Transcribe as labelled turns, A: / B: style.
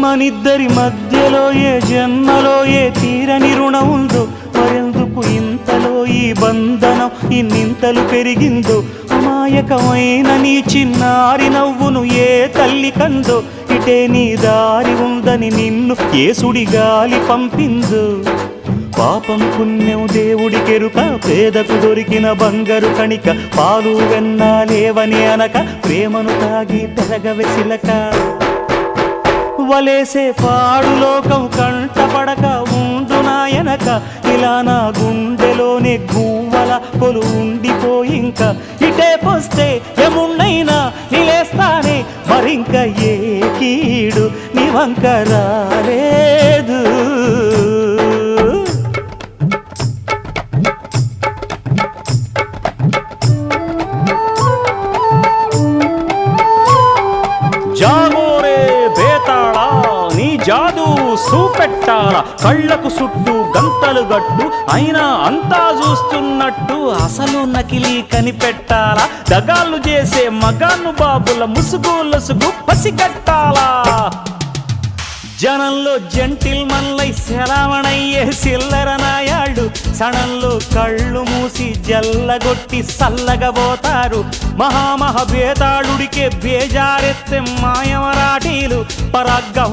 A: మనిద్దరి మధ్యలో ఏ జన్మలో ఏ తీరని రుణం ఉందో, మరెందుకు ఇంతలో ఈ బంధనం ఇన్నింతలు పెరిగిందో. అమాయకమైన నీ చిన్నారి నవ్వును ఏ తల్లి కందో, ఇటే నీ దారి ఉందని నిన్ను ఏ సుడి గాలి పంపిందో. పాపం పుణ్యం దేవుడికెరుక, పేదకు దొరికిన బంగారు కణిక, పాలు వెన్నాలేవని అనక ప్రేమను తాగి పెరగవెసిలక. వలేసే పాడు లోకం కంటపడక ఉండు నాయనక, ఇలా నా గుండెలోనే గువ్వల కొలు ఉండిపోయింక. ఇటే పోస్తే ఎమున్నైనా నిలేస్తానే, మరింక ఏ కీడు నీ వంక రాలేదు. జాగోరే బేతాళా నీ జాదు సూపెట్టాలా, కళ్ళకు చుట్టూ గంతలు గట్టు అయినా అంతా చూస్తున్నట్టు అసలు నకిలీ కనిపెట్టాలా. దగాళ్ళు చేసే మగాను బాబుల ముసుగు లొసుగు పసిగట్టాలా. జనంలో జంటిల్ మల్లై శరవణయ్యే సిల్లర నాయాళ్ళు, సణంలో కళ్ళు మూసి జల్లగొట్టి సల్లగబోతారు. మహామహబేతాళుడికే బేజారెత్తే మాయమరాఠీలు, పరాగ్గం